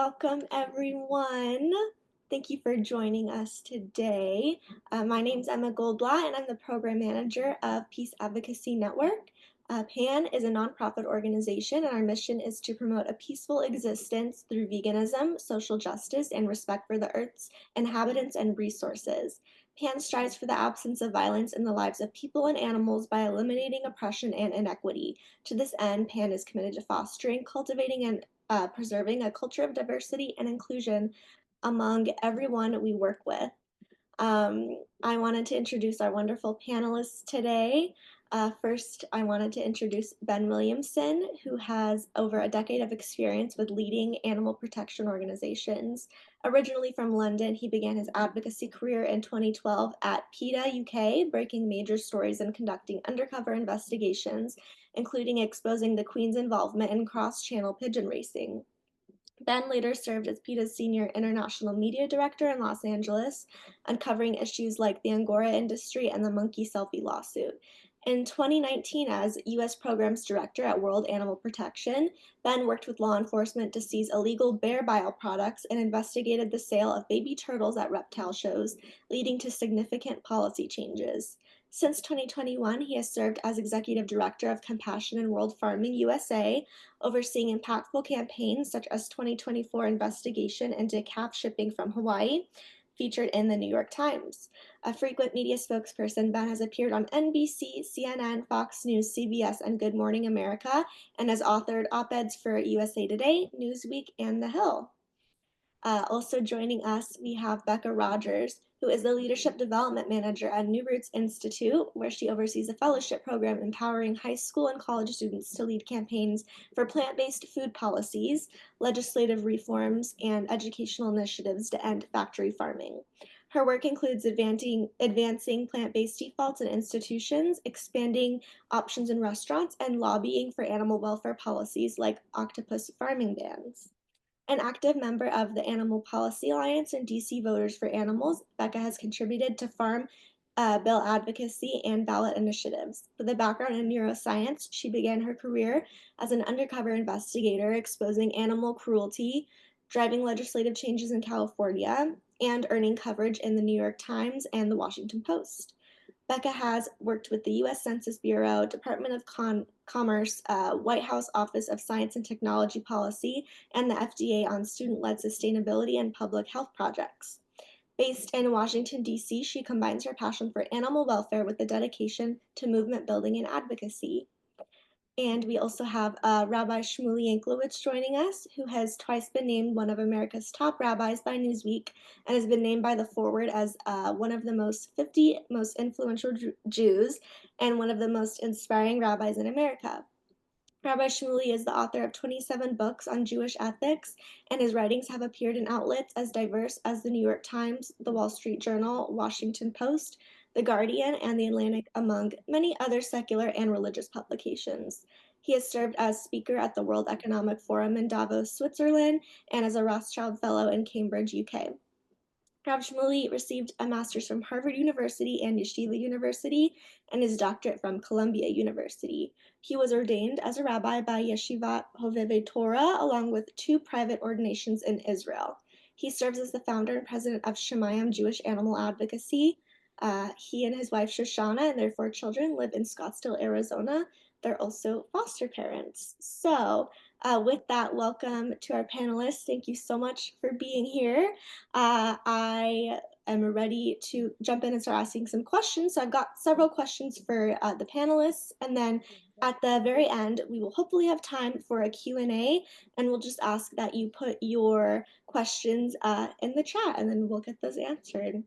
Welcome everyone. Thank you for joining us today. My name is Emma Goldblatt and I'm the Program Manager of Peace Advocacy Network. PAN is a nonprofit organization and our mission is to promote a peaceful existence through veganism, social justice, and respect for the Earth's inhabitants and resources. PAN strives for the absence of violence in the lives of people and animals by eliminating oppression and inequity. To this end, PAN is committed to fostering, cultivating, and preserving a culture of diversity and inclusion among everyone we work with. I wanted to introduce our wonderful panelists today. First, I wanted to introduce Ben Williamson, who has over a decade of experience with leading animal protection organizations. Originally from London, he began his advocacy career in 2012 at PETA UK, breaking major stories and conducting undercover investigations, including exposing the Queen's involvement in cross-channel pigeon racing. Ben later served as PETA's senior international media director in Los Angeles, uncovering issues like the Angora industry and the monkey selfie lawsuit. In 2019, as U.S. Programs Director at World Animal Protection, Ben worked with law enforcement to seize illegal bear bile products and investigated the sale of baby turtles at reptile shows, leading to significant policy changes. Since 2021, he has served as Executive Director of Compassion in World Farming USA, overseeing impactful campaigns such as 2024 investigation into calf shipping from Hawaii, featured in the New York Times. A frequent media spokesperson, Ben has appeared on NBC, CNN, Fox News, CBS, and Good Morning America, and has authored op-eds for USA Today, Newsweek, and The Hill. Also joining us, we have Becca Rogers, who is the Leadership Development Manager at New Roots Institute, where she oversees a fellowship program empowering high school and college students to lead campaigns for plant-based food policies, legislative reforms, and educational initiatives to end factory farming. Her work includes advancing plant-based defaults in institutions, expanding options in restaurants, and lobbying for animal welfare policies like octopus farming bans. An active member of the Animal Policy Alliance and DC Voters for Animals, Becca has contributed to farm bill advocacy and ballot initiatives. With a background in neuroscience, she began her career as an undercover investigator exposing animal cruelty, driving legislative changes in California, and earning coverage in the New York Times and the Washington Post. Becca has worked with the U.S. Census Bureau, Department of Commerce, White House Office of Science and Technology Policy, and the FDA on student-led sustainability and public health projects. Based in Washington, D.C., she combines her passion for animal welfare with a dedication to movement building and advocacy. And we also have Rabbi Shmuly Yanklowitz joining us, who has twice been named one of America's top rabbis by Newsweek and has been named by The Forward as one of the 50 most influential Jews and one of the most inspiring rabbis in America. Rabbi Shmuly is the author of 27 books on Jewish ethics, and his writings have appeared in outlets as diverse as the New York Times, the Wall Street Journal, Washington Post, the Guardian, and the Atlantic, among many other secular and religious publications. He has served as speaker at the World Economic Forum in Davos, Switzerland, and as a Rothschild Fellow in Cambridge, UK. Rav Shmuly received a master's from Harvard University and Yeshiva University and his doctorate from Columbia University. He was ordained as a rabbi by Yeshivat Hovevei Torah, along with 2 private ordinations in Israel. He serves as the founder and president of Shemayim Jewish Animal Advocacy. He and his wife Shoshana and their 4 children live in Scottsdale, Arizona. They're also foster parents. So with that, welcome to our panelists. Thank you so much for being here. I am ready to jump in and start asking some questions. So I've got several questions for the panelists, and then at the very end, we will hopefully have time for a Q&A, and we'll just ask that you put your questions in the chat, and then we'll get those answered.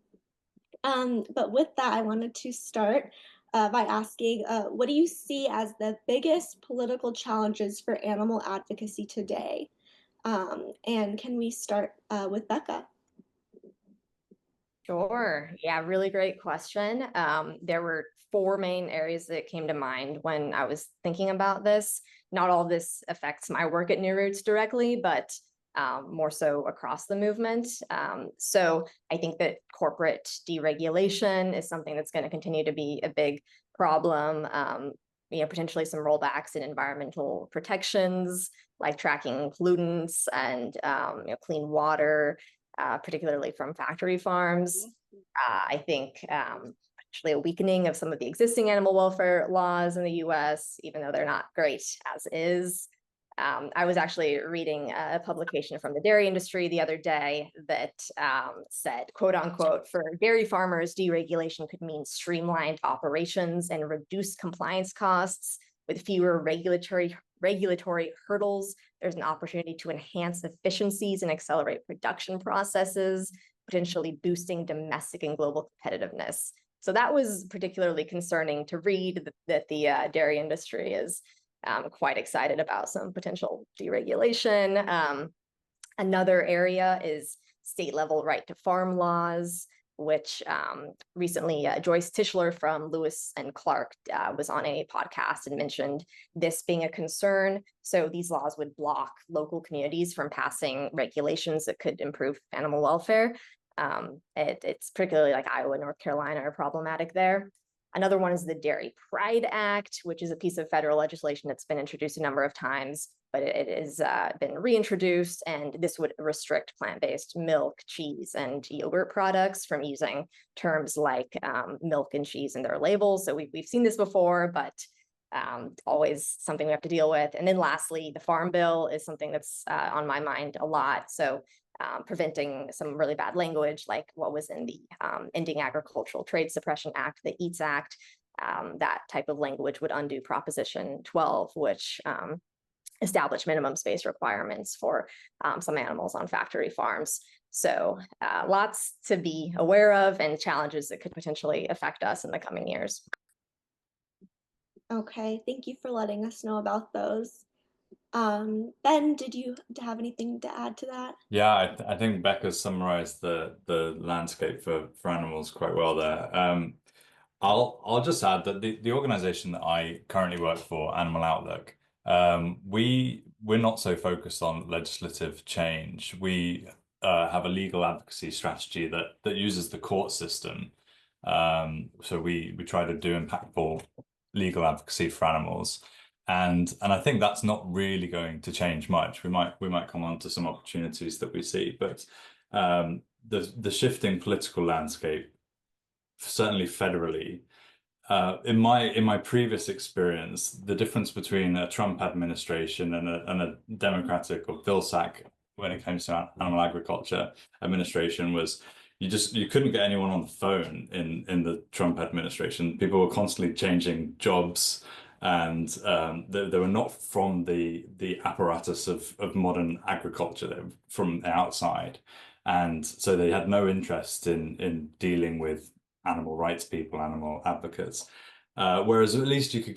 But with that, I wanted to start by asking, what do you see as the biggest political challenges for animal advocacy today? And can we start with Becca? Sure. Yeah, really great question. There were 4 main areas that came to mind when I was thinking about this. Not all this affects my work at New Roots directly, but more so across the movement. So I think that corporate deregulation is something that's going to continue to be a big problem. potentially some rollbacks in environmental protections, like tracking pollutants and clean water, particularly from factory farms. I think actually a weakening of some of the existing animal welfare laws in the US, even though they're not great as is. I was actually reading a publication from the dairy industry the other day that said, quote unquote, for dairy farmers, deregulation could mean streamlined operations and reduced compliance costs with fewer regulatory hurdles. There's an opportunity to enhance efficiencies and accelerate production processes, potentially boosting domestic and global competitiveness. So that was particularly concerning to read that the dairy industry is quite excited about some potential deregulation. Another area is state level right to farm laws, which recently Joyce Tischler from Lewis and Clark was on a podcast and mentioned this being a concern. So these laws would block local communities from passing regulations that could improve animal welfare. It's particularly like Iowa, North Carolina are problematic there. Another one is the Dairy Pride Act, which is a piece of federal legislation that's been introduced a number of times, but it has been reintroduced, and this would restrict plant-based milk, cheese, and yogurt products from using terms like milk and cheese in their labels. So we've seen this before, but always something we have to deal with. And then lastly, the Farm Bill is something that's on my mind a lot. So preventing some really bad language, like what was in the Ending Agricultural Trade Suppression Act, the EATS Act. That type of language would undo Proposition 12, which established minimum space requirements for some animals on factory farms. So lots to be aware of and challenges that could potentially affect us in the coming years. Okay, thank you for letting us know about those. Ben, did you have anything to add to that? Yeah, I think Becca summarized the landscape for animals quite well there. I'll just add that the organization that I currently work for, Animal Outlook, we're not so focused on legislative change. We have a legal advocacy strategy that uses the court system. So we try to do impactful legal advocacy for animals. And I think that's not really going to change much. We might come on to some opportunities that we see, but the shifting political landscape, certainly federally, in my previous experience, the difference between a Trump administration and a Democratic or Vilsack when it comes to animal agriculture administration was you couldn't get anyone on the phone in the Trump administration. People were constantly changing jobs, and they were not from the apparatus of modern agriculture. They were from the outside, and so they had no interest in dealing with animal rights people, animal advocates. Whereas at least you could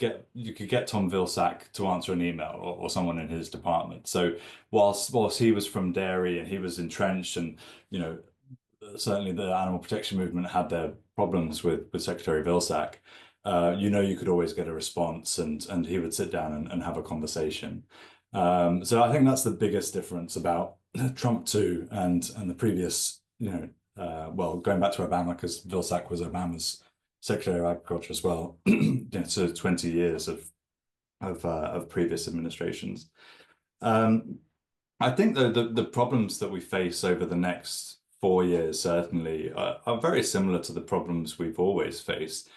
get Tom Vilsack to answer an email or someone in his department. So whilst he was from dairy and he was entrenched, and certainly the animal protection movement had their problems with Secretary Vilsack, you could always get a response, and he would sit down and have a conversation. So I think that's the biggest difference about Trump 2 and the previous, well, going back to Obama, because Vilsack was Obama's Secretary of Agriculture as well. So 20 years of previous administrations. I think the problems that we face over the next 4 years certainly are very similar to the problems we've always faced.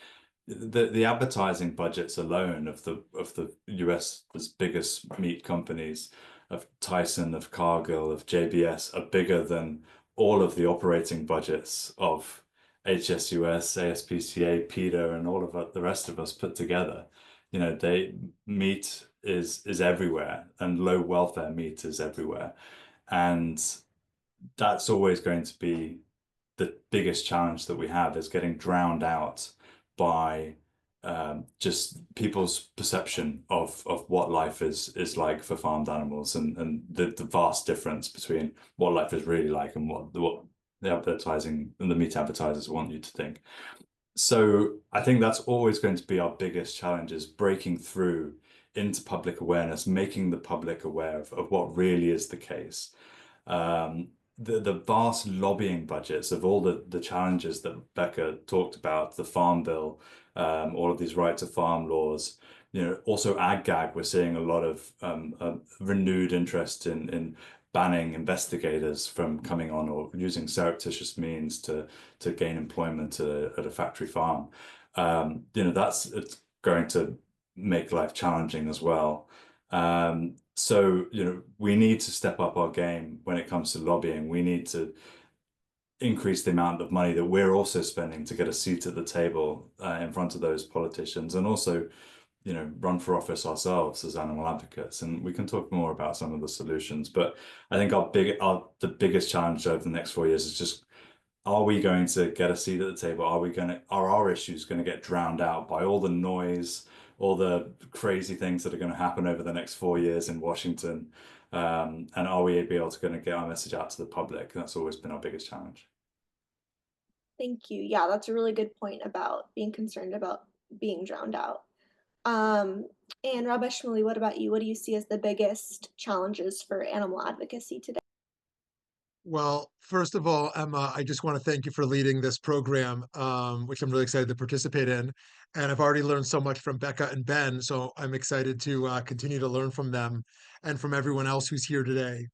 The advertising budgets alone of the US's biggest meat companies, of Tyson, of Cargill, of JBS, are bigger than all of the operating budgets of HSUS, ASPCA, PETA, and all of the rest of us put together. Meat is everywhere, and low welfare meat is everywhere, and that's always going to be the biggest challenge that we have, is getting drowned out by just people's perception of what life is like for farmed animals, and the vast difference between what life is really like and what the advertising and the meat advertisers want you to think. So I think that's always going to be our biggest challenge, is breaking through into public awareness, making the public aware of what really is the case. The vast lobbying budgets of all the challenges that Becca talked about, the Farm Bill, all of these right to farm laws, Also ag-gag, we're seeing a lot of renewed interest in banning investigators from coming on or using surreptitious means to gain employment at a factory farm. It's going to make life challenging as well. So, we need to step up our game when it comes to lobbying. We need to increase the amount of money that we're also spending to get a seat at the table in front of those politicians, and also, run for office ourselves as animal advocates. And we can talk more about some of the solutions. But I think the biggest challenge over the next 4 years is just, are we going to get a seat at the table? Are our issues going to get drowned out by all the noise, all the crazy things that are going to happen over the next 4 years in Washington? And are we able to get our message out to the public? That's always been our biggest challenge. Thank you. Yeah, that's a really good point about being concerned about being drowned out. And Rabbi Shmuly, what about you? What do you see as the biggest challenges for animal advocacy today? Well, first of all, Emma, I just want to thank you for leading this program, which I'm really excited to participate in. And I've already learned so much from Becca and Ben, so I'm excited to continue to learn from them and from everyone else who's here today.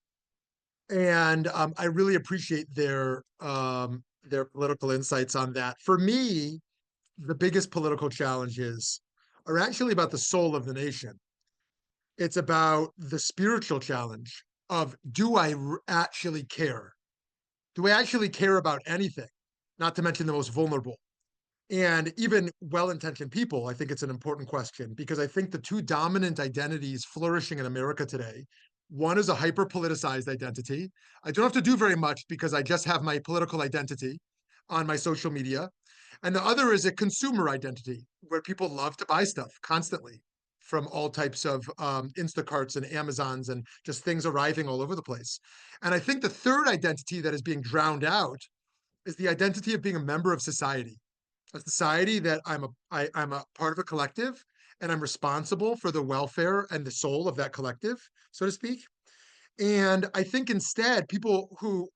And I really appreciate their political insights on that. For me, the biggest political challenges are actually about the soul of the nation. It's about the spiritual challenge of, do I actually care? Do I actually care about anything? Not to mention the most vulnerable. And even well-intentioned people, I think it's an important question, because I think the two dominant identities flourishing in America today, one is a hyper-politicized identity. I don't have to do very much because I just have my political identity on my social media. And the other is a consumer identity, where people love to buy stuff constantly from all types of Instacarts and Amazons and just things arriving all over the place. And I think the third identity that is being drowned out is the identity of being a member of society, a society that I'm a part of a collective, and I'm responsible for the welfare and the soul of that collective, so to speak. And I think instead, people who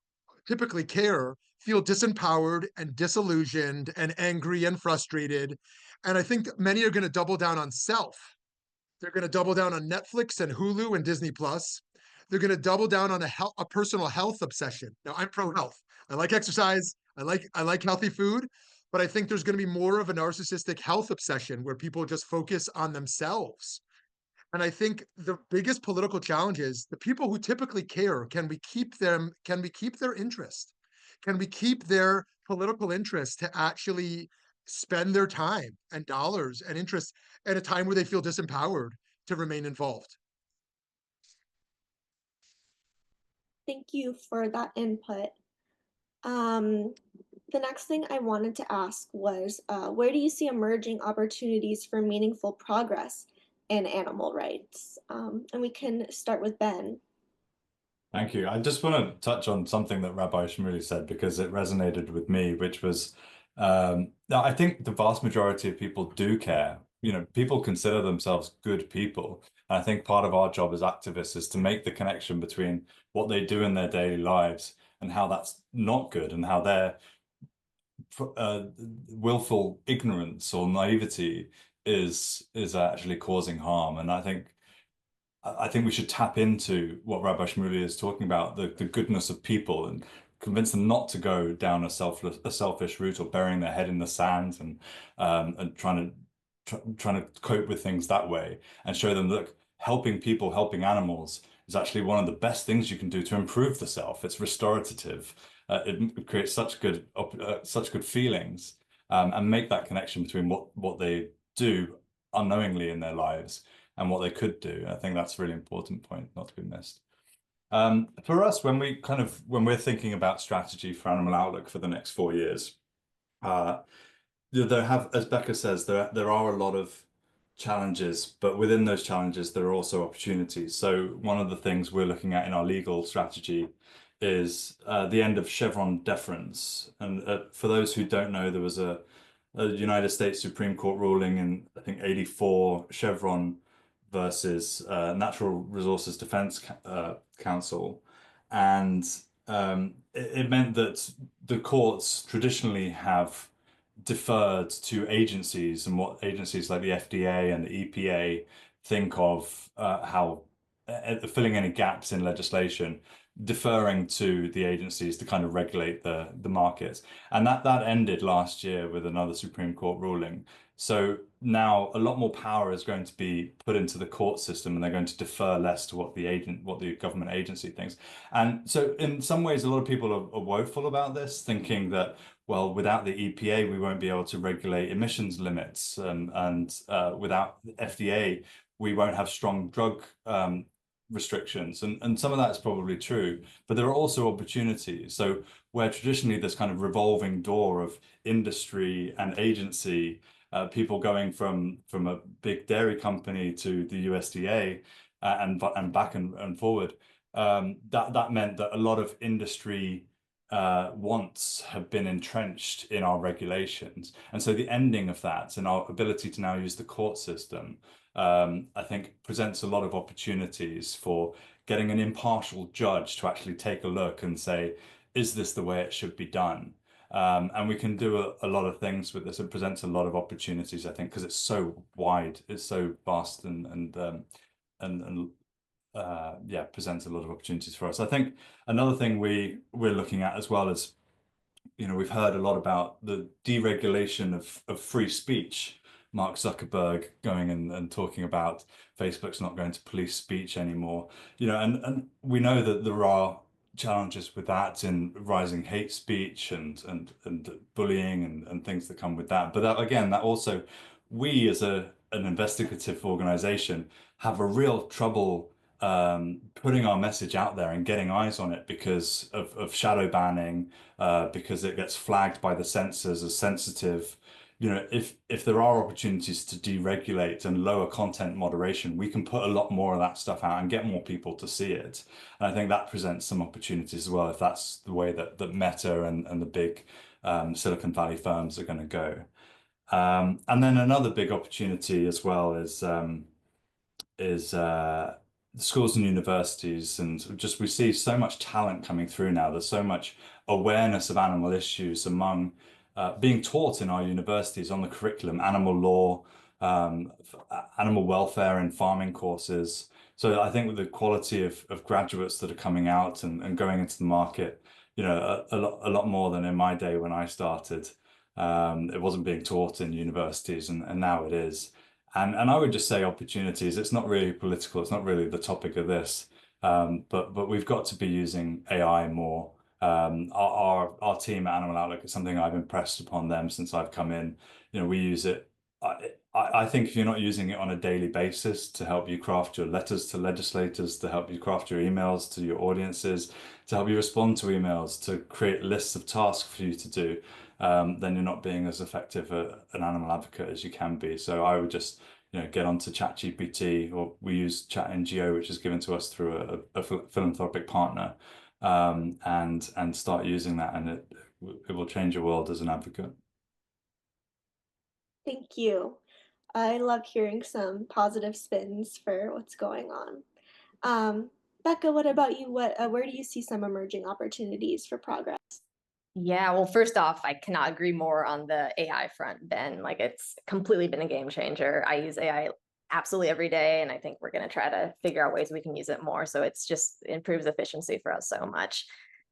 typically care feel disempowered and disillusioned and angry and frustrated. And I think many are going to double down on self. They're going to double down on Netflix and Hulu and Disney Plus. They're going to double down on a personal health obsession. Now, I'm pro health. I like exercise. I like healthy food, but I think there's going to be more of a narcissistic health obsession where people just focus on themselves. And I think the biggest political challenge is the people who typically care, can we keep them? Can we keep their interest? Can we keep their political interest to actually spend their time and dollars and interest at a time where they feel disempowered to remain involved? Thank you for that input. Um, the next thing I wanted to ask was, where do you see emerging opportunities for meaningful progress in animal rights? And we can start with Ben. Thank you. I just want to touch on something that Rabbi Shmuly said because it resonated with me, which was, I think the vast majority of people do care. People consider themselves good people. And I think part of our job as activists is to make the connection between what they do in their daily lives and how that's not good, and how their willful ignorance or naivety is actually causing harm. And I think we should tap into what Rabbi Shmuly is talking about, the goodness of people, and convince them not to go down a selfish route or burying their head in the sand and trying to cope with things that way, and show them that helping people, helping animals is actually one of the best things you can do to improve the self. It's restorative. It creates such good feelings, and make that connection between what they do unknowingly in their lives and what they could do. I think that's a really important point not to be missed. For us, when we're thinking about strategy for Animal Outlook for the next 4 years, as Becca says, there are a lot of challenges, but within those challenges, there are also opportunities. So one of the things we're looking at in our legal strategy is the end of Chevron deference. And for those who don't know, there was a United States Supreme Court ruling in, I think, 84, Chevron versus Natural Resources Defense Council. And it meant that the courts traditionally have deferred to agencies and what agencies like the FDA and the EPA think of how filling any gaps in legislation, deferring to the agencies to kind of regulate the markets. And that ended last year with another Supreme Court ruling. So now a lot more power is going to be put into the court system, and they're going to defer less to what the government agency thinks. And so in some ways, a lot of people are woeful about this, thinking that, well, without the EPA, we won't be able to regulate emissions limits, and without the FDA, we won't have strong drug restrictions. And some of that is probably true, but there are also opportunities. So where traditionally this kind of revolving door of industry and agency, people going from a big dairy company to the USDA and back and forward, that meant that a lot of industry wants have been entrenched in our regulations. And so the ending of that and our ability to now use the court system, I think presents a lot of opportunities for getting an impartial judge to actually take a look and say, is this the way it should be done? And we can do a lot of things with this. It presents a lot of opportunities, I think, because it's so wide, it's so vast, and yeah, presents a lot of opportunities for us. I think another thing we're looking at as well is, we've heard a lot about the deregulation of free speech. Mark Zuckerberg going and talking about Facebook's not going to police speech anymore. And we know that there are challenges with that in rising hate speech and bullying and things that come with that. But that also, we as an investigative organization have a real trouble putting our message out there and getting eyes on it because of shadow banning, because it gets flagged by the censors as sensitive. If there are opportunities to deregulate and lower content moderation, we can put a lot more of that stuff out and get more people to see it. And I think that presents some opportunities as well, if that's the way that Meta and the big Silicon Valley firms are going to go. And then another big opportunity as well is schools and universities, and just we see so much talent coming through now. There's so much awareness of animal issues among being taught in our universities on the curriculum, animal law, animal welfare and farming courses. So I think with the quality of graduates that are coming out and going into the market, a lot more than in my day when I started. It wasn't being taught in universities, and now it is. And I would just say opportunities. It's not really political. It's not really the topic of this. But we've got to be using AI more. Our team at Animal Outlook is something I've impressed upon them since I've come in. We use it. I think if you're not using it on a daily basis to help you craft your letters to legislators, to help you craft your emails to your audiences, to help you respond to emails, to create lists of tasks for you to do, then you're not being as effective an animal advocate as you can be. So I would just get onto ChatGPT, or we use Chat NGO, which is given to us through a philanthropic partner, and start using that, and it will change your world as an advocate. Thank you. I love hearing some positive spins for what's going on. Becca, what about you? Where do you see some emerging opportunities for progress? Yeah, well, first off, I cannot agree more on the AI front, Ben. Like, it's completely been a game changer. I use AI absolutely every day, and I think we're going to try to figure out ways we can use it more. So it's just improves efficiency for us so much.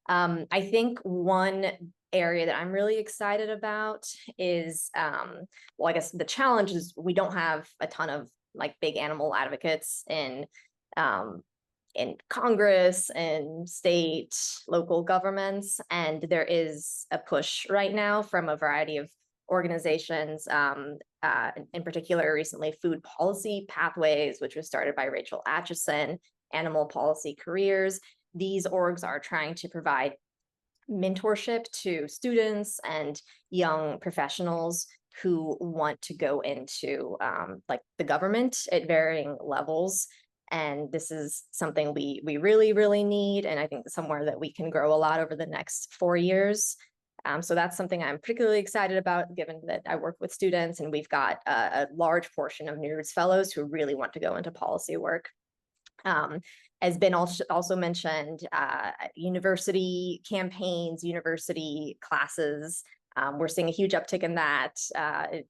I think one area that I'm really excited about is, well, I guess the challenge is we don't have a ton of like big animal advocates in Congress and state, local governments. And there is a push right now from a variety of organizations, in particular recently Food Policy Pathways, which was started by Rachel Atchison, Animal Policy Careers. These orgs are trying to provide mentorship to students and young professionals who want to go into like the government at varying levels. And this is something we really, really need. And I think somewhere that we can grow a lot over the next 4 years. So that's something I'm particularly excited about, given that I work with students and we've got a large portion of New Roots Fellows who really want to go into policy work. As Ben also mentioned, university campaigns, university classes We're seeing a huge uptick in that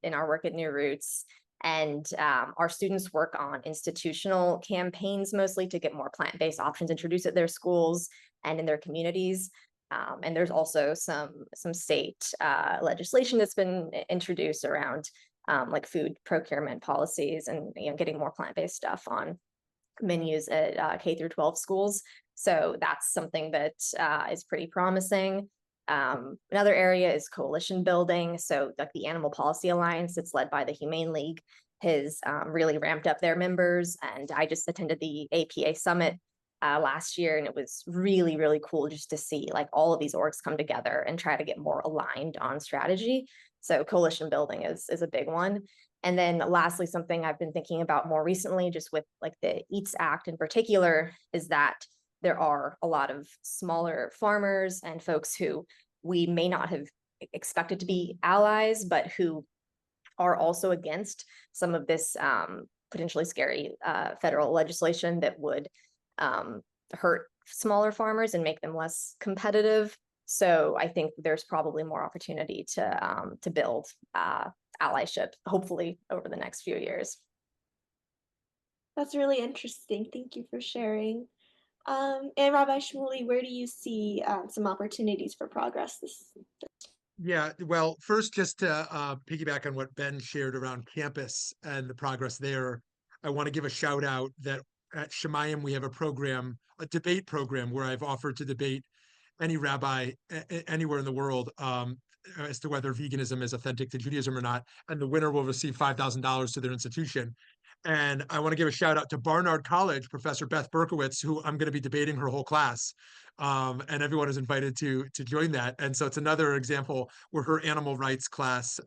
in our work at New Roots. And our students work on institutional campaigns mostly to get more plant-based options introduced at their schools and in their communities. And there's also some state legislation that's been introduced around like food procurement policies and getting more plant-based stuff on menus at K through 12 schools. So that's something that is pretty promising. Another area is coalition building. So like the Animal Policy Alliance that's led by the Humane League has really ramped up their members. And I just attended the APA Summit last year, and it was really, really cool just to see like all of these orgs come together and try to get more aligned on strategy. So coalition building is a big one. And then lastly, something I've been thinking about more recently, just with like the EATS Act in particular, is that there are a lot of smaller farmers and folks who we may not have expected to be allies, but who are also against some of this potentially scary federal legislation that would hurt smaller farmers and make them less competitive. So I think there's probably more opportunity to build allyship, hopefully over the next few years. That's really interesting. Thank you for sharing. And Rabbi Shmuly, where do you see some opportunities for progress Yeah, well, first, just to piggyback on what Ben shared around campus and the progress there, I want to give a shout out that at Shemayim we have a program, a debate program, where I've offered to debate any rabbi anywhere in the world as to whether veganism is authentic to Judaism or not, and the winner will receive $5,000 to their institution. And I want to give a shout out to Barnard College, Professor Beth Berkowitz, who I'm going to be debating her whole class. And everyone is invited to join that. And so it's another example where her animal rights class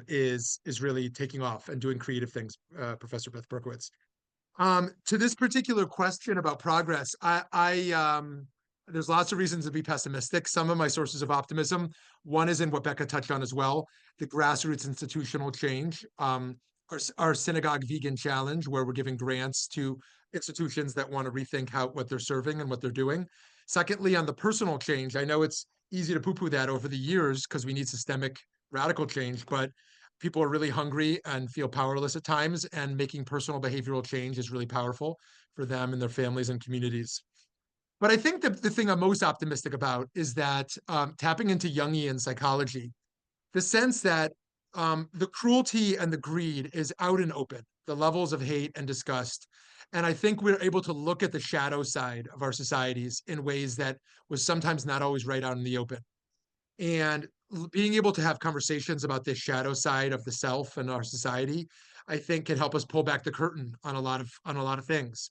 is really taking off and doing creative things, Professor Beth Berkowitz. To this particular question about progress, there's lots of reasons to be pessimistic. Some of my sources of optimism, one is in what Becca touched on as well, the grassroots institutional change. Our synagogue vegan challenge, where we're giving grants to institutions that want to rethink what they're serving and what they're doing. Secondly, on the personal change, I know it's easy to poo-poo that over the years because we need systemic radical change, but people are really hungry and feel powerless at times, and making personal behavioral change is really powerful for them and their families and communities. But I think the thing I'm most optimistic about is that tapping into Jungian psychology, the sense that the cruelty and the greed is out and open, the levels of hate and disgust. And I think we're able to look at the shadow side of our societies in ways that was sometimes not always right out in the open. And being able to have conversations about this shadow side of the self and our society, I think can help us pull back the curtain on a lot of things.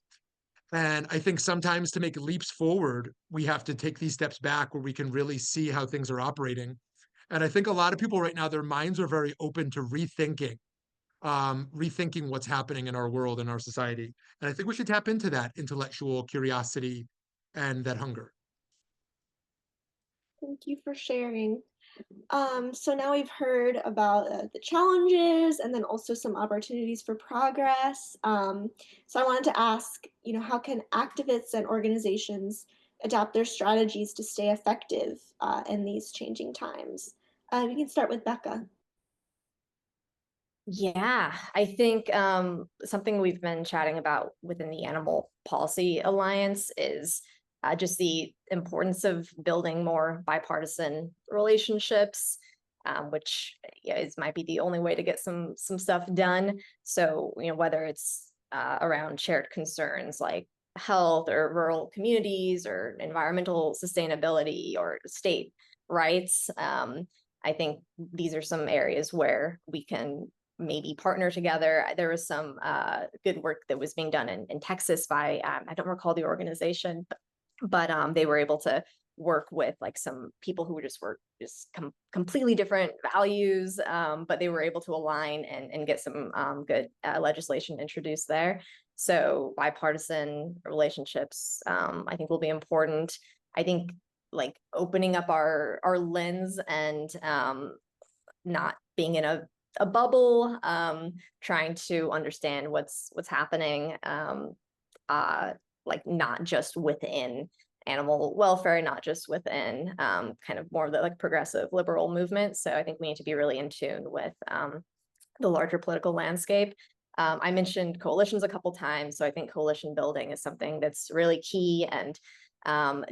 And I think sometimes to make leaps forward, we have to take these steps back where we can really see how things are operating. And I think a lot of people right now, their minds are very open to rethinking what's happening in our world and our society. And I think we should tap into that intellectual curiosity and that hunger. Thank you for sharing. So now we've heard about the challenges and then also some opportunities for progress. So I wanted to ask, how can activists and organizations adapt their strategies to stay effective in these changing times? We can start with Becca. Yeah, I think something we've been chatting about within the Animal Policy Alliance is just the importance of building more bipartisan relationships, which might be the only way to get some stuff done. So, whether it's around shared concerns like health or rural communities or environmental sustainability or state rights, I think these are some areas where we can maybe partner together. There was some good work that was being done in Texas by, I don't recall the organization, but they were able to work with like some people who were completely different values, but they were able to align and get some good legislation introduced there. So bipartisan relationships, I think, will be important. I think like opening up our lens and not being in a bubble, trying to understand what's happening, like not just within animal welfare, not just within kind of more of the like progressive liberal movement. So I think we need to be really in tune with the larger political landscape. I mentioned coalitions a couple times, so I think coalition building is something that's really key, and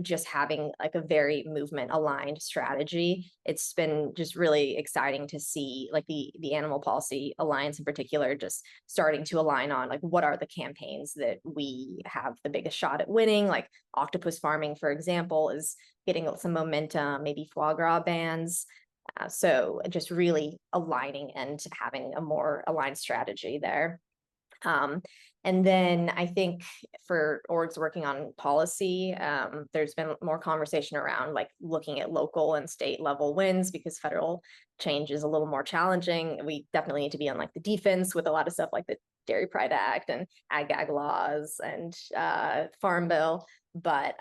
just having like a very movement aligned strategy. It's been just really exciting to see like the Animal Policy Alliance in particular just starting to align on like what are the campaigns that we have the biggest shot at winning. Like octopus farming, for example, is getting some momentum, maybe foie gras bans. So just really aligning and having a more aligned strategy there. And then I think for orgs working on policy, there's been more conversation around like looking at local and state level wins, because federal change is a little more challenging. We definitely need to be on like the defense with a lot of stuff like the Dairy Pride Act and ag laws and Farm Bill, but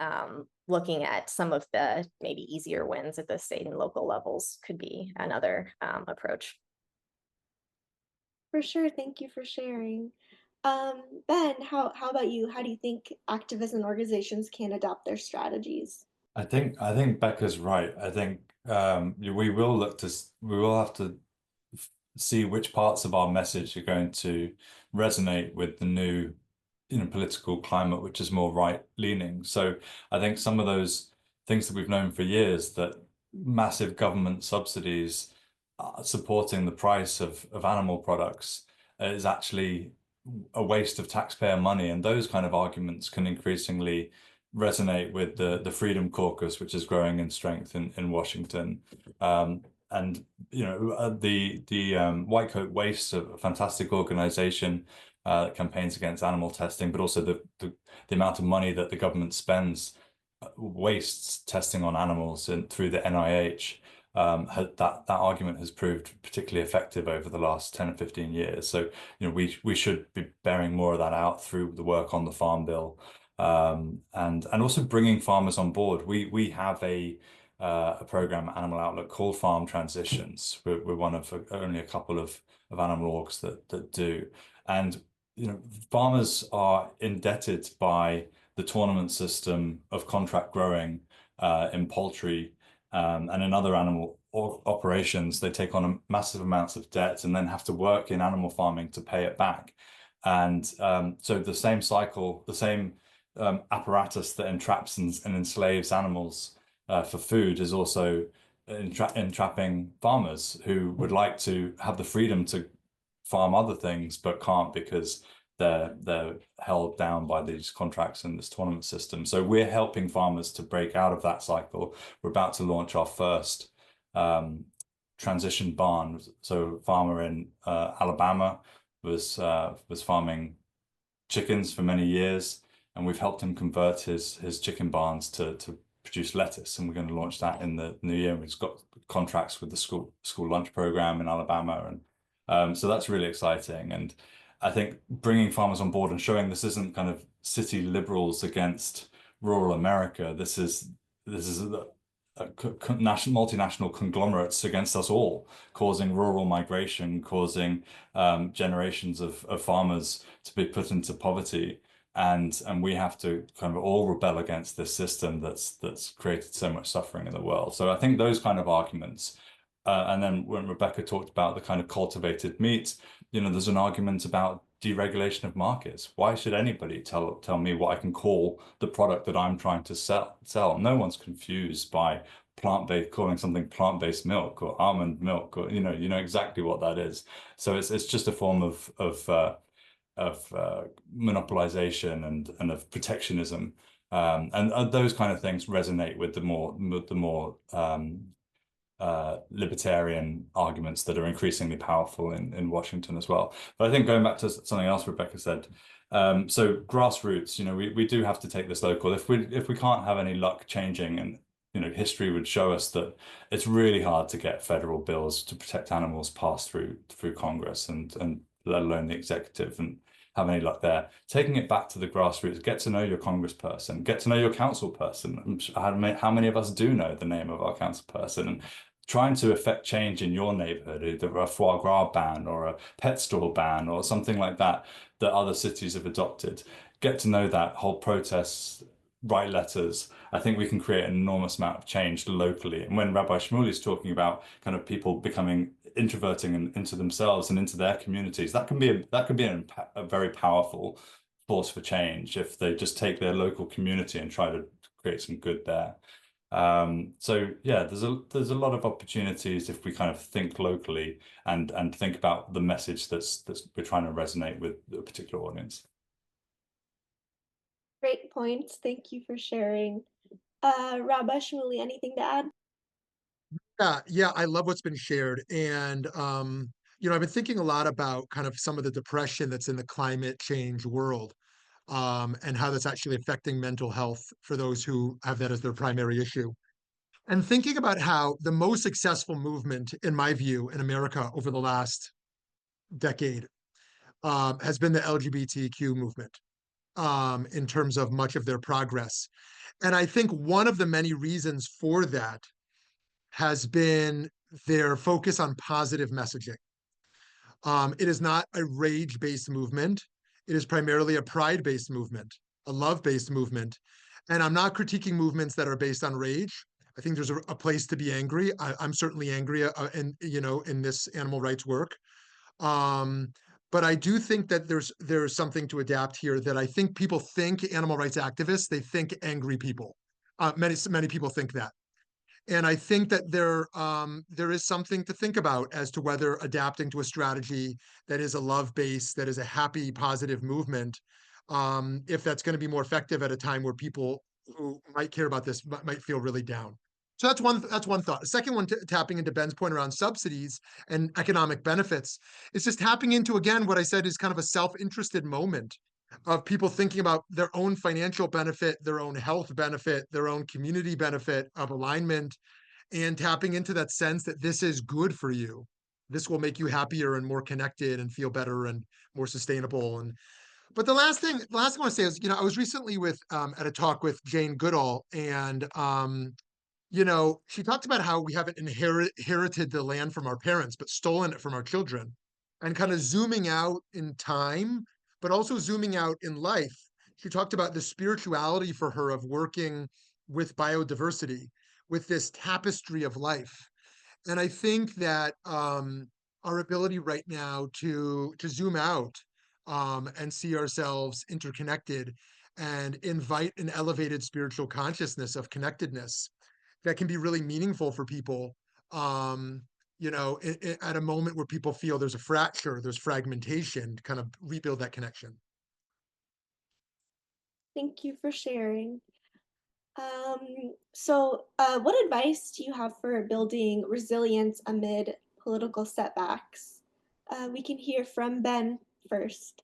looking at some of the maybe easier wins at the state and local levels could be another approach. For sure. Thank you for sharing. Ben, how about you? How do you think activists and organizations can adopt their strategies? I think Becca's right. I think we will we will have to see which parts of our message are going to resonate with the new, political climate, which is more right-leaning. So I think some of those things that we've known for years, that massive government subsidies supporting the price of animal products is actually a waste of taxpayer money, and those kind of arguments can increasingly resonate with the Freedom Caucus, which is growing in strength in Washington. And the White Coat Wastes, a fantastic organization that campaigns against animal testing, but also the amount of money that the government spends wastes testing on animals and through the NIH. That argument has proved particularly effective over the last 10 or 15 years. So, we should be bearing more of that out through the work on the Farm Bill, and also bringing farmers on board. We have a program at Animal Outlook called Farm Transitions. We're one of only a couple of animal orgs that do, and farmers are indebted by the tournament system of contract growing in poultry. And in other animal operations, they take on massive amounts of debt and then have to work in animal farming to pay it back. And so the same cycle, the same apparatus that entraps and enslaves animals for food is also entrapping farmers who would like to have the freedom to farm other things but can't, because they're held down by these contracts and this tournament system. So we're helping farmers to break out of that cycle. We're about to launch our first transition barn. So a farmer in Alabama was farming chickens for many years, and we've helped him convert his chicken barns to produce lettuce, and we're going to launch that in the new year. We've got contracts with the school lunch program in Alabama, and so that's really exciting. And I think bringing farmers on board and showing this isn't kind of city liberals against rural America. This is multinational conglomerates against us all, causing rural migration, causing generations of farmers to be put into poverty. And we have to kind of all rebel against this system that's created so much suffering in the world. So I think those kind of arguments. And then when Rebecca talked about the kind of cultivated meat, there's an argument about deregulation of markets. Why should anybody tell me what I can call the product that I'm trying to sell? No one's confused by calling something plant-based milk or almond milk, or you know exactly what that is. So it's just a form of monopolization and of protectionism, and those kind of things resonate with the more libertarian arguments that are increasingly powerful in Washington as well. But I think going back to something else Rebecca said, so grassroots, we do have to take this local. If we can't have any luck changing, and history would show us that it's really hard to get federal bills to protect animals passed through Congress and let alone the executive, and have any luck there. Taking it back to the grassroots, get to know your congressperson, get to know your council person. How many of us do know the name of our council person? And trying to affect change in your neighborhood, either a foie gras ban or a pet store ban or something like that other cities have adopted. Get to know that whole protest write letters, I think we can create an enormous amount of change locally. And when Rabbi Shmuly is talking about kind of people becoming introverting into themselves and into their communities, that can be a very powerful force for change if they just take their local community and try to create some good there. So yeah, there's a lot of opportunities if we kind of think locally and think about the message that's we're trying to resonate with a particular audience. Great points. Thank you for sharing. Rabba, Shmuly, anything to add? Yeah, I love what's been shared. And I've been thinking a lot about kind of some of the depression that's in the climate change world, and how that's actually affecting mental health for those who have that as their primary issue. And thinking about how the most successful movement, in my view, in America over the last decade, has been the LGBTQ movement, in terms of much of their progress. And I think one of the many reasons for that has been their focus on positive messaging. It is not a rage-based movement. It is primarily a pride-based movement, a love-based movement. And I'm not critiquing movements that are based on rage. I think there's a place to be angry. I'm certainly angry, in this animal rights work. Um, but I do think that there's something to adapt here, that I think people think animal rights activists, they think angry people. Many people think that. And I think that there is something to think about as to whether adapting to a strategy that is a love base, that is a happy, positive movement, if that's going to be more effective at a time where people who might care about this might feel really down. So that's one thought. The second one, tapping into Ben's point around subsidies and economic benefits, is just tapping into, again, what I said is kind of a self-interested moment of people thinking about their own financial benefit, their own health benefit, their own community benefit of alignment, and tapping into that sense that this is good for you. This will make you happier and more connected and feel better and more sustainable. And but the last thing I want to say is, I was recently at a talk with Jane Goodall, and she talked about how we haven't inherited the land from our parents, but stolen it from our children, and kind of zooming out in time, but also zooming out in life. She talked about the spirituality for her of working with biodiversity, with this tapestry of life. And I think that our ability right now to zoom out, and see ourselves interconnected and invite an elevated spiritual consciousness of connectedness that can be really meaningful for people, at a moment where people feel there's a fracture, there's fragmentation, to kind of rebuild that connection. Thank you for sharing. What advice do you have for building resilience amid political setbacks? We can hear from Ben first.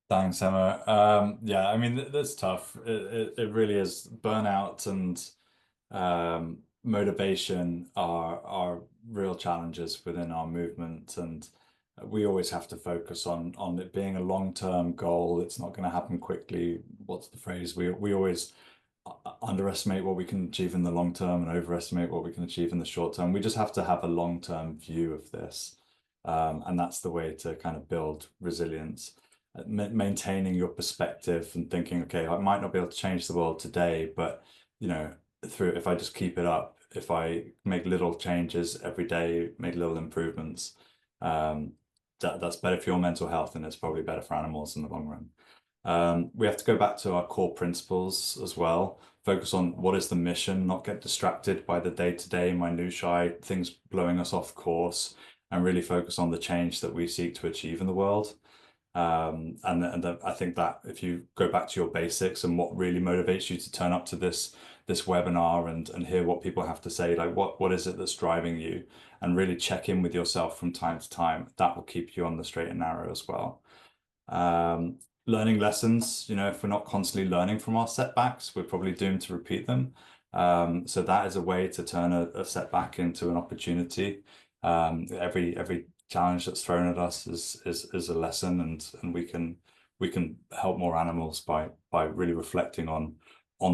Thanks, Emma. Yeah, I mean, that's tough. It really is. Burnout and motivation are real challenges within our movement, and we always have to focus on it being a long-term goal. It's not going to happen quickly. What's the phrase? We always underestimate what we can achieve in the long term and overestimate what we can achieve in the short term. We just have to have a long-term view of this, and that's the way to kind of build resilience. Maintaining your perspective and thinking, okay, I might not be able to change the world today, but if I just keep it up, if I make little changes every day, make little improvements, that's better for your mental health, and it's probably better for animals in the long run. We have to go back to our core principles as well. Focus on what is the mission, not get distracted by the day-to-day minutiae, things blowing us off course, and really focus on the change that we seek to achieve in the world. I think that if you go back to your basics and what really motivates you to turn up to this webinar and hear what people have to say, like what is it that's driving you, and really check in with yourself from time to time, that will keep you on the straight and narrow as well. Learning lessons, if we're not constantly learning from our setbacks, we're probably doomed to repeat them. So that is a way to turn a setback into an opportunity. Every challenge that's thrown at us is a lesson, and we can help more animals by really reflecting on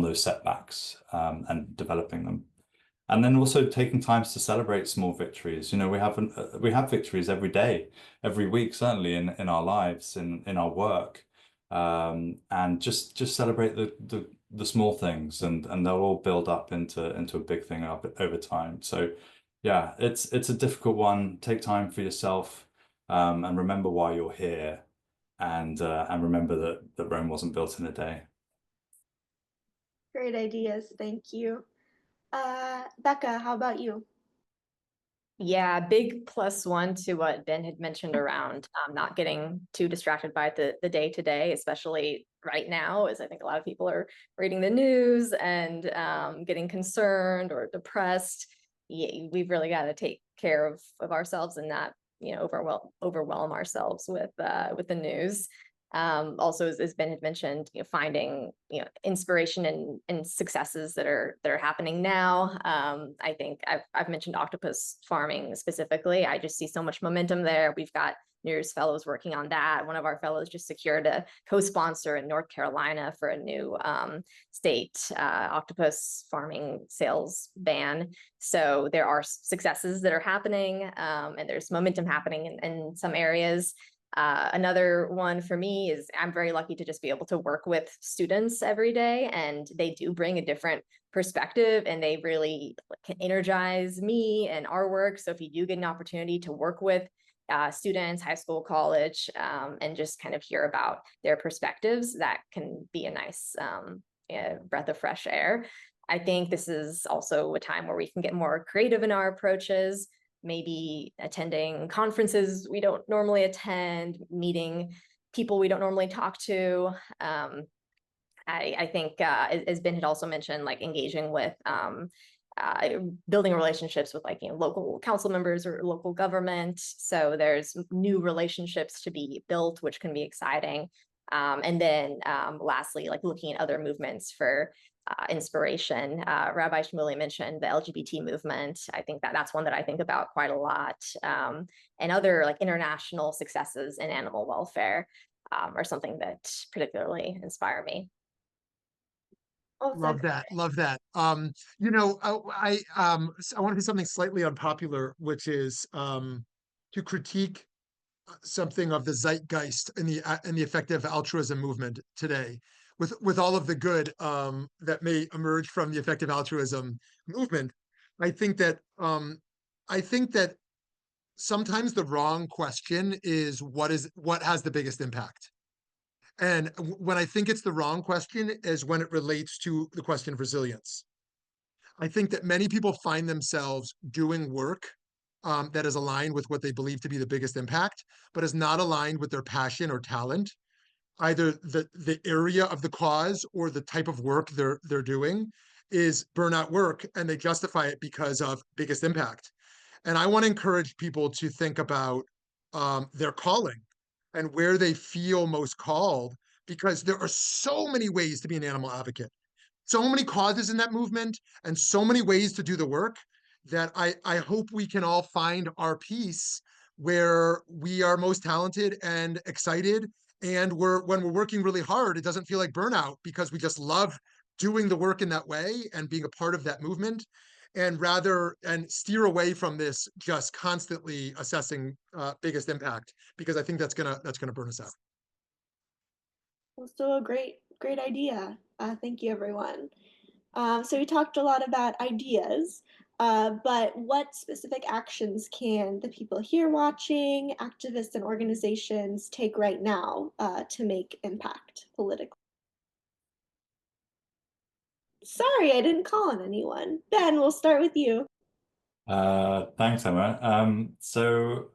those setbacks, and developing them. And then also taking times to celebrate small victories. We have victories every day, every week, certainly in our lives, in our work. and just celebrate the small things, and they'll all build up into a big thing up over time. So yeah, it's a difficult one. Take time for yourself, and remember why you're here, and remember that Rome wasn't built in a day. Great ideas. Thank you. Becca, how about you? Yeah, big +1 to what Ben had mentioned around not getting too distracted by the day to day, especially right now, as I think a lot of people are reading the news and getting concerned or depressed. Yeah, we've really got to take care of ourselves and not, overwhelm ourselves with the news. Also, as Ben had mentioned, finding inspiration and successes that are happening now. I think I've mentioned octopus farming specifically. I just see so much momentum there. We've got New Year's fellows working on that. One of our fellows just secured a co-sponsor in North Carolina for a new state octopus farming sales ban. So there are successes that are happening, and there's momentum happening in some areas. Another one for me is I'm very lucky to just be able to work with students every day, and they do bring a different perspective, and they really can energize me and our work. So if you do get an opportunity to work with students, high school, college, and just kind of hear about their perspectives, that can be a nice breath of fresh air. I think this is also a time where we can get more creative in our approaches, maybe attending conferences we don't normally attend, meeting people we don't normally talk to. I think, as Ben had also mentioned, like engaging with building relationships with local council members or local government. So there's new relationships to be built, which can be exciting. And then lastly, like looking at other movements for inspiration. Rabbi Shmuly mentioned the LGBT movement. I think that's one that I think about quite a lot. And other like international successes in animal welfare are something that particularly inspire me. Love that. Love that. I want to say something slightly unpopular, which is to critique something of the zeitgeist in the effective altruism movement today, with all of the good that may emerge from the effective altruism movement. I think that sometimes the wrong question is what has the biggest impact. And when I think it's the wrong question is when it relates to the question of resilience. I think that many people find themselves doing work that is aligned with what they believe to be the biggest impact, but is not aligned with their passion or talent, either the area of the cause or the type of work they're doing is burnout work, and they justify it because of biggest impact. And I want to encourage people to think about their calling and where they feel most called, because there are so many ways to be an animal advocate, so many causes in that movement, and so many ways to do the work that I hope we can all find our piece where we are most talented and excited. And when we're working really hard, it doesn't feel like burnout because we just love doing the work in that way and being a part of that movement, and steer away from this just constantly assessing biggest impact, because I think that's gonna burn us out. Also a great idea. Thank you, everyone. So we talked a lot about ideas, but what specific actions can the people here watching, activists and organizations take right now to make impact politically? Sorry, I didn't call on anyone. Ben, we'll start with you. Thanks, Emma. So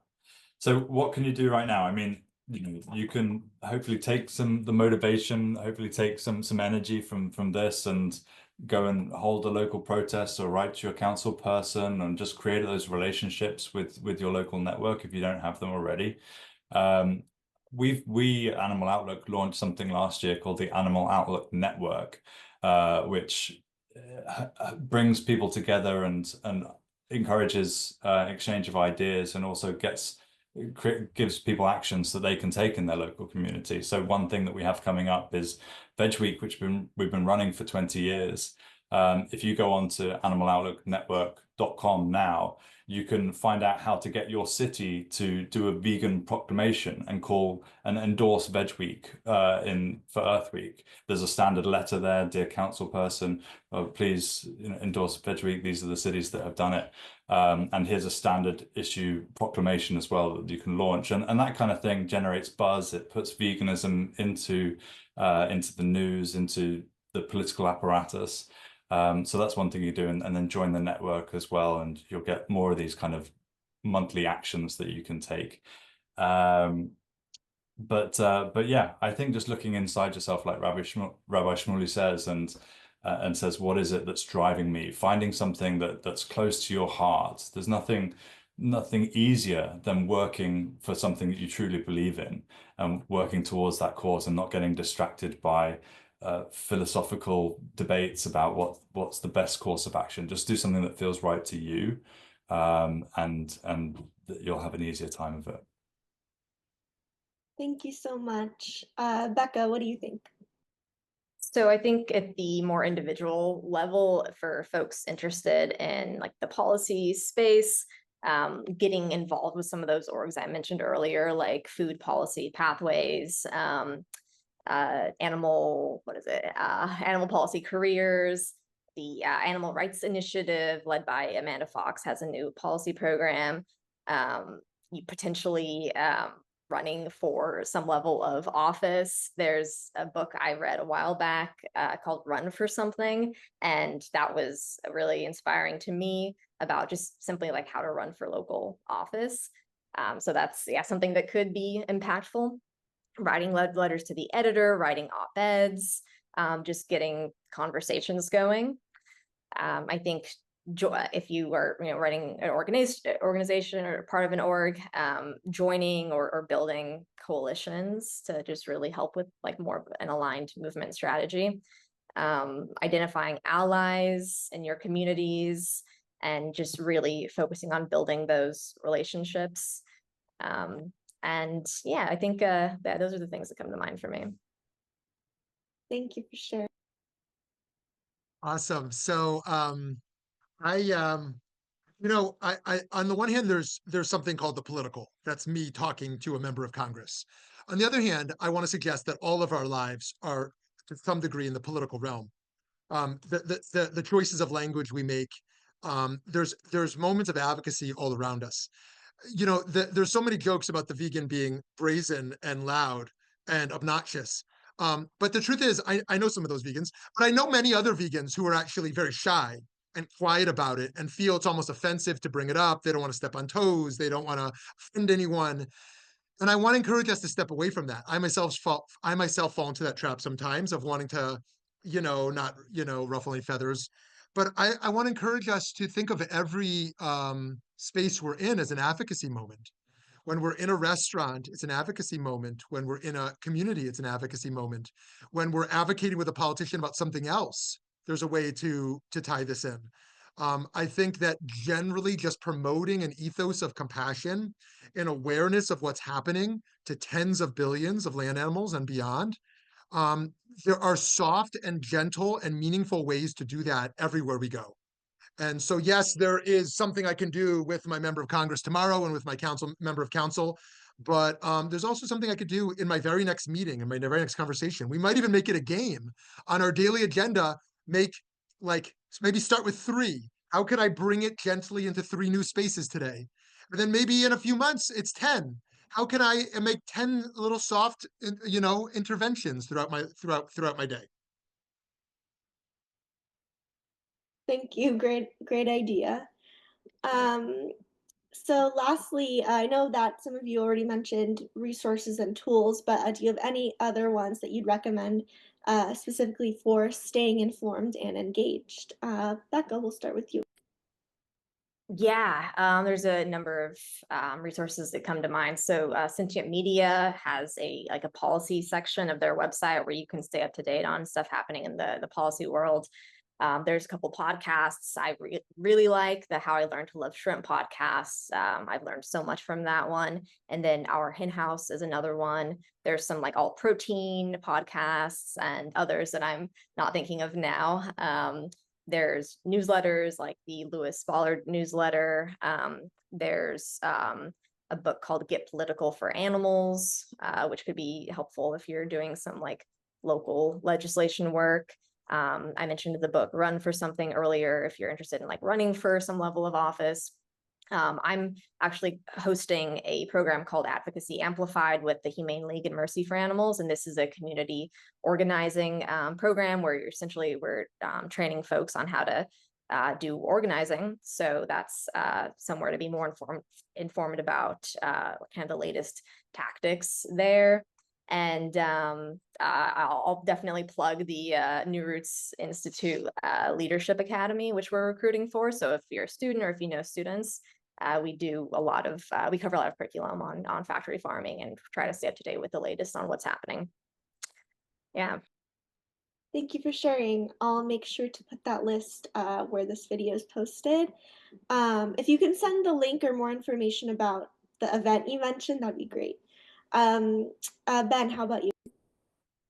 what can you do right now? I mean, you can hopefully take the motivation, hopefully take some energy from this, and go and hold a local protest or write to your council person and just create those relationships with your local network if you don't have them already. We Animal Outlook launched something last year called the Animal Outlook Network, which brings people together and encourages exchange of ideas, and also gives people actions that they can take in their local community. So one thing that we have coming up is Veg Week, which we've been running for 20 years. If you go on to animaloutlooknetwork.com now, You can find out how to get your city to do a vegan proclamation and call and endorse Veg Week for Earth Week. There's a standard letter there, dear council person, please endorse Veg Week. These are the cities that have done it. And here's a standard issue proclamation as well that you can launch. And that kind of thing generates buzz. It puts veganism into the news, into the political apparatus. So that's one thing you do, and then join the network as well, and you'll get more of these kind of monthly actions that you can take. But yeah, I think just looking inside yourself, like Rabbi Shmuly says, and says, what is it that's driving me? Finding something that's close to your heart. There's nothing easier than working for something that you truly believe in, and working towards that cause and not getting distracted by philosophical debates about what's the best course of action. Just do something that feels right to you, and you'll have an easier time of it. Thank you so much. Becca, what do you think? So I think at the more individual level, for folks interested in like the policy space, getting involved with some of those orgs I mentioned earlier, like food policy pathways, animal policy careers, the Animal Rights Initiative led by Amanda Fox has a new policy program. You potentially running for some level of office. There's a book I read a while back called Run for Something, and that was really inspiring to me about just simply like how to run for local office. So that's something that could be impactful. Writing letters to the editor, writing op-eds, just getting conversations going. I think if you are running an organization or part of an org, joining or building coalitions to just really help with like more of an aligned movement strategy. Identifying allies in your communities and just really focusing on building those relationships. And yeah, I think those are the things that come to mind for me. Thank you for sharing. Awesome. So I on the one hand, there's something called the political. That's me talking to a member of Congress. On the other hand, I want to suggest that all of our lives are to some degree in the political realm. The choices of language we make, there's moments of advocacy all around us. There's so many jokes about the vegan being brazen and loud and obnoxious. But the truth is, I know some of those vegans, but I know many other vegans who are actually very shy and quiet about it and feel it's almost offensive to bring it up. They don't want to step on toes. They don't want to offend anyone. And I want to encourage us to step away from that. I myself fall into that trap sometimes of wanting to, not, ruffle any feathers. But I want to encourage us to think of every space we're in as an advocacy moment. When we're in a restaurant, it's an advocacy moment. When we're in a community, it's an advocacy moment. When we're advocating with a politician about something else, there's a way to tie this in. I think that generally just promoting an ethos of compassion and awareness of what's happening to tens of billions of land animals and beyond, there are soft and gentle and meaningful ways to do that everywhere we go. And so, yes, there is something I can do with my member of Congress tomorrow and with my member of council, but there's also something I could do in my very next meeting, in my very next conversation. We might even make it a game on our daily agenda. Maybe start with 3. How could I bring it gently into 3 new spaces today? And then maybe in a few months, it's 10. How can I make 10 little soft, interventions throughout my day? Thank you. Great idea. So lastly, I know that some of you already mentioned resources and tools, but do you have any other ones that you'd recommend specifically for staying informed and engaged? Becca, we'll start with you. Yeah, there's a number of resources that come to mind. So Sentient Media has a policy section of their website where you can stay up to date on stuff happening in the policy world. There's a couple podcasts I really like. The How I Learned to Love Shrimp podcast. I've learned so much from that one. And then our Hen House is another one. There's some like all protein podcasts and others that I'm not thinking of now. There's newsletters like the Lewis Bollard newsletter. There's a book called Get Political for Animals, which could be helpful if you're doing some like local legislation work. I mentioned the book Run for Something earlier if you're interested in like running for some level of office. I'm actually hosting a program called Advocacy Amplified with the Humane League and Mercy for Animals. And this is a community organizing program where we're training folks on how to do organizing. So that's somewhere to be more informed about kind of the latest tactics there. And I'll definitely plug the New Roots Institute Leadership Academy, which we're recruiting for. So if you're a student or if you know students, we do a lot of, we cover a lot of curriculum on factory farming and try to stay up to date with the latest on what's happening. Yeah. Thank you for sharing. I'll make sure to put that list where this video is posted. If you can send the link or more information about the event you mentioned, that'd be great. Ben, how about you?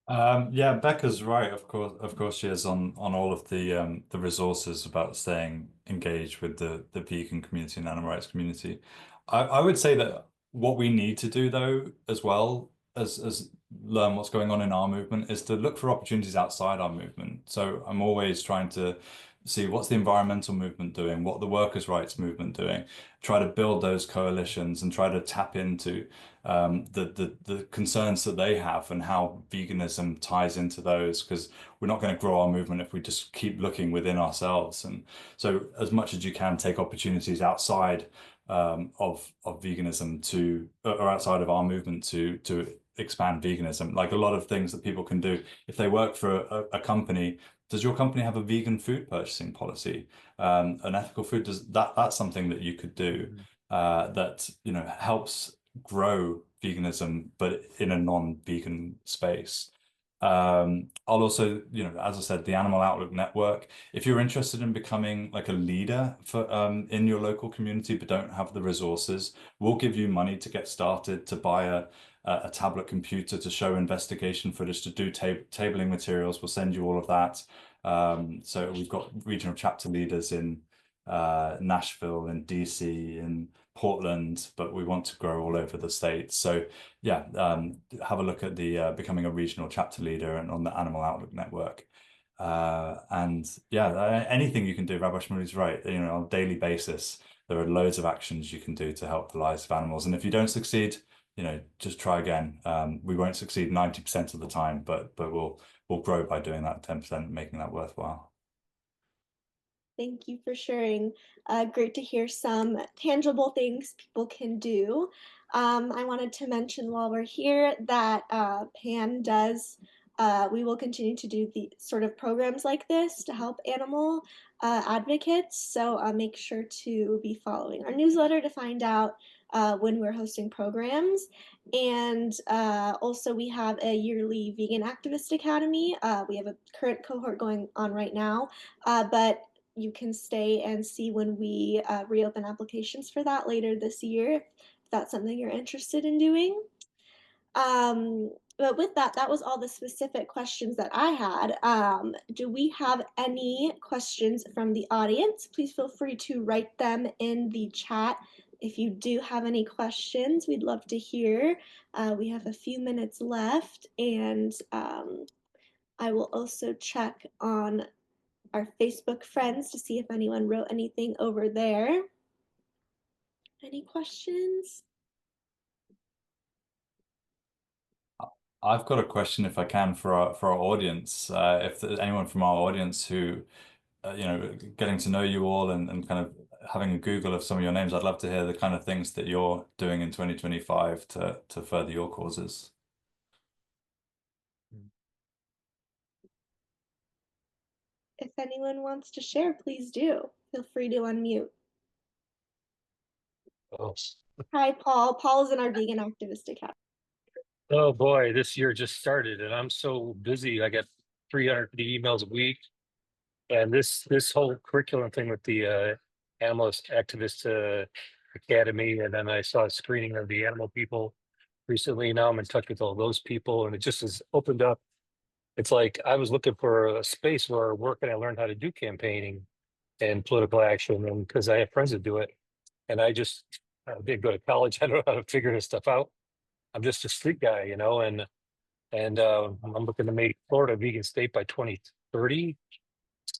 Yeah, Becca's right. Of course, she is on all of the resources about staying engaged with the vegan community and animal rights community. I would say that what we need to do though, as well as learn what's going on in our movement, is to look for opportunities outside our movement. So I'm always trying to see what's the environmental movement doing, what the workers' rights movement doing, try to build those coalitions and try to tap into the concerns that they have and how veganism ties into those, because we're not going to grow our movement if we just keep looking within ourselves. And so as much as you can take opportunities outside of veganism or outside of our movement to expand veganism, like a lot of things that people can do if they work for a company. Does your company have a vegan food purchasing policy? An ethical food, that's something that you could do that helps grow veganism, but in a non-vegan space. I'll also, as I said, the Animal Outlook Network. If you're interested in becoming like a leader for in your local community but don't have the resources, we'll give you money to get started, to buy a tablet computer, to show investigation footage, to do tabling materials. We'll send you all of that. So we've got regional chapter leaders in Nashville and DC and Portland, but we want to grow all over the States. So yeah, have a look at the becoming a regional chapter leader and on the Animal Outlook Network. And yeah, anything you can do, Rabbi Shmuly's right, on a daily basis, there are loads of actions you can do to help the lives of animals. And if you don't succeed, just try again. We won't succeed 90% of the time, but we'll grow by doing that 10%, making that worthwhile. Thank you for sharing. Great to hear some tangible things people can do. I wanted to mention while we're here that PAN does, we will continue to do the sort of programs like this to help animal advocates. So make sure to be following our newsletter to find out when we're hosting programs. And also we have a yearly Vegan Activist Academy. We have a current cohort going on right now, but you can stay and see when we reopen applications for that later this year, if that's something you're interested in doing. But with that, that was all the specific questions that I had. Do we have any questions from the audience? Please feel free to write them in the chat. If you do have any questions, we'd love to hear. We have a few minutes left, and I will also check on our Facebook friends to see if anyone wrote anything over there. Any questions? I've got a question, if I can, for our audience. If there's anyone from our audience who, getting to know you all and kind of having a Google of some of your names, I'd love to hear the kind of things that you're doing in 2025 to further your causes. If anyone wants to share, please do. Feel free to unmute. Oh. Hi, Paul. Paul is in our Vegan Activist Academy. Oh boy, this year just started and I'm so busy. I get 350 emails a week. And this whole curriculum thing with the Animalist Activist Academy, and then I saw a screening of the animal people recently. Now I'm in touch with all those people, and it just has opened up it's like I was looking for a space where where can I learn how to do campaigning and political action, and because I have friends that do it, and I just didn't go to college. I don't know how to figure this stuff out. I'm just a street guy, you know, and I'm looking to make Florida a vegan state by 2030,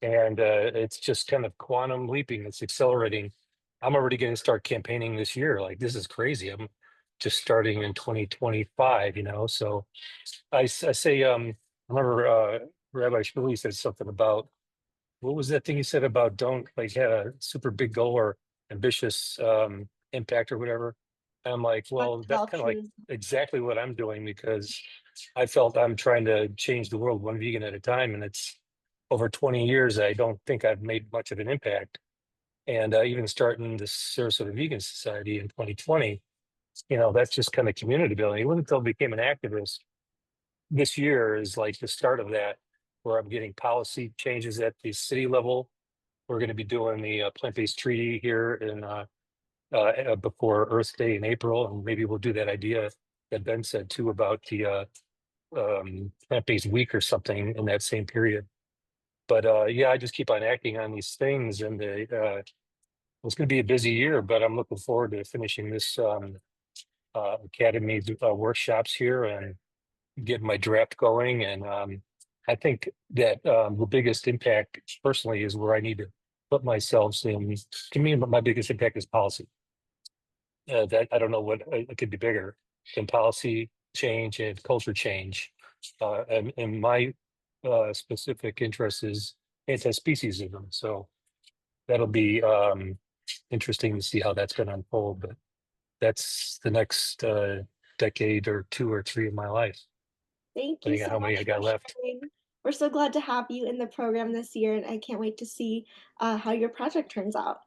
and it's just kind of quantum leaping. It's accelerating. I'm already going to start campaigning this year. Like this is crazy. I'm just starting in 2025, you know. So I say I remember Rabbi Shmuly said something about what was that thing he said about don't like have a super big goal or ambitious impact or whatever. And I'm like, well, that's kind of like Altruism. exactly what I'm doing because I felt I'm trying to change the world one vegan at a time, and it's over 20 years. I don't think I've made much of an impact. And even starting the Sarasota Vegan Society in 2020, you know, that's just kind of community building. It wasn't until I became an activist this year is like the start of that, where I'm getting policy changes at the city level. We're going to be doing the plant-based treaty here in before Earth Day in April, and maybe we'll do that idea that Ben said too about the plant-based week or something in that same period. But yeah, I just keep on acting on these things, and it's going to be a busy year. But I'm looking forward to finishing this academy workshops here and getting my draft going. And I think that the biggest impact personally is where I need to put myself in. To me, my biggest impact is policy. That I don't know what it could be bigger than policy change and culture change. And my specific interest is anti-speciesism. So that'll be interesting to see how that's going to unfold. But that's the next decade or two or three of my life, Thank you depending on so how many much I for got left. sharing. We're so glad to have you in the program this year, and I can't wait to see how your project turns out.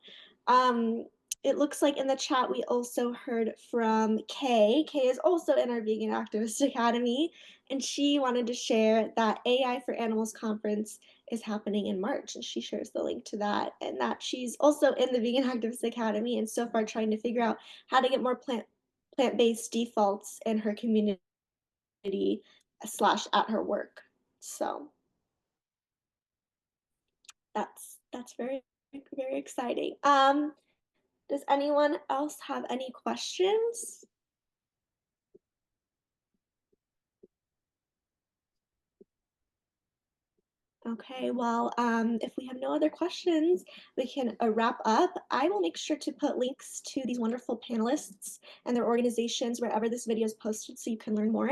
Um, it looks like in the chat we also heard from Kay. Kay is also in our Vegan Activist Academy, and she wanted to share that AI for Animals conference is happening in March, and she shares the link to that, and that she's also in the Vegan Activist Academy, and so far trying to figure out how to get more plant-based defaults in her community slash at her work. So that's very exciting. Does anyone else have any questions? Okay, well, if we have no other questions, we can wrap up. I will make sure to put links to these wonderful panelists and their organizations wherever this video is posted so you can learn more.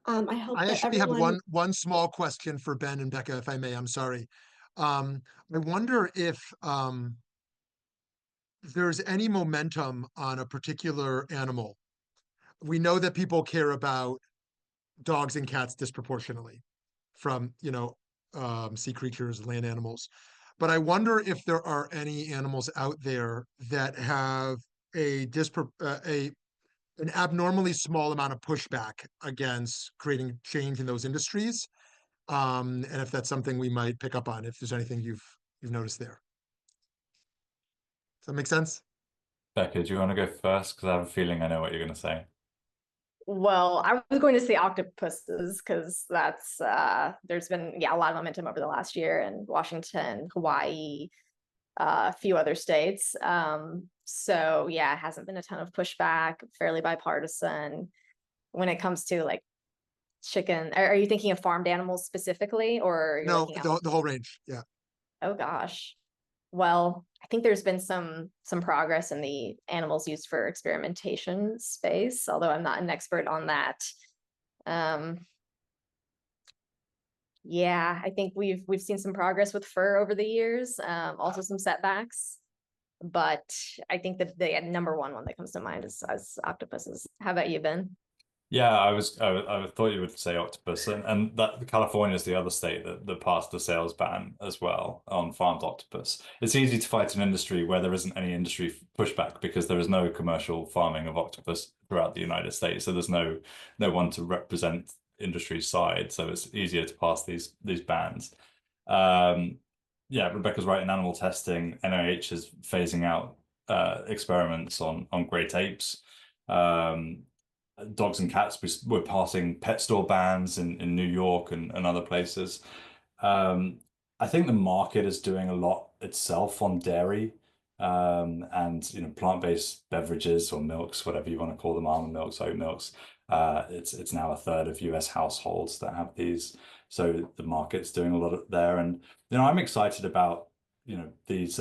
I hope I that actually have everyone. one small question for Ben and Becca, if I may. I'm sorry. I wonder if there's any momentum on a particular animal. We know that people care about dogs and cats disproportionately from, sea creatures, land animals. But I wonder if there are any animals out there that have a an abnormally small amount of pushback against creating change in those industries. And if that's something we might pick up on, if there's anything you've noticed there. Does that make sense? Becca, do you want to go first? Because I have a feeling I know what you're going to say. Well, I was going to say octopuses because that's there's been a lot of momentum over the last year in Washington, Hawaii, a few other states. So yeah, it hasn't been a ton of pushback, fairly bipartisan. When it comes to like chicken, are you thinking of farmed animals specifically, or you're No, looking at the whole range. Yeah. oh gosh. Well, I think there's been some progress in the animals used for experimentation space, although I'm not an expert on that. Yeah, I think we've seen some progress with fur over the years, also some setbacks. But I think that the number one that comes to mind is octopuses. How about you, Ben? Yeah, I thought you would say octopus, and that California is the other state that passed the sales ban as well on farmed octopus. It's easy to fight an industry where there isn't any industry pushback because there is no commercial farming of octopus throughout the United States. So there's no one to represent industry side. So it's easier to pass these bans. Yeah, Rebecca's right. In animal testing, NIH is phasing out experiments on great apes. dogs and cats. We're passing pet store bans in New York and other places. I think the market is doing a lot itself on dairy, and plant-based beverages or milks, whatever you want to call them, almond milks, oat milks. It's now a third of US households that have these. So the market's doing a lot there, and I'm excited about these.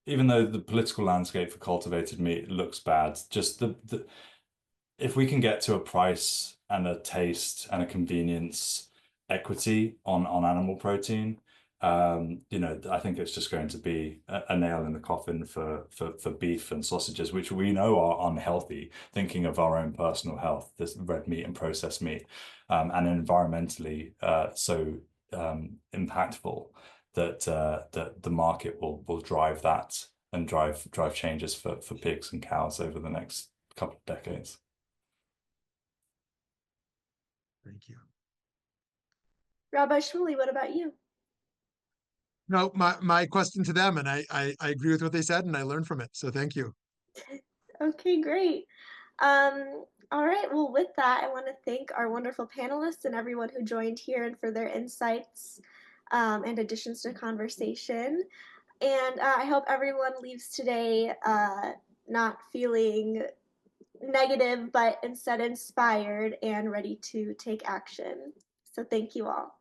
Even though the political landscape for cultivated meat looks bad, just the if we can get to a price and a taste and a convenience equity on animal protein, I think it's just going to be a nail in the coffin for beef and sausages, which we know are unhealthy, thinking of our own personal health, this red meat and processed meat, and environmentally so impactful that the market will drive that and drive changes for pigs and cows over the next couple of decades. Thank you. Rabbi Shmuly, what about you? No, my question to them, and I agree with what they said, and I learned from it. So thank you. Okay, great. All right, well, with that, I want to thank our wonderful panelists and everyone who joined here and for their insights and additions to conversation. And I hope everyone leaves today not feeling negative, but instead inspired and ready to take action. So thank you all.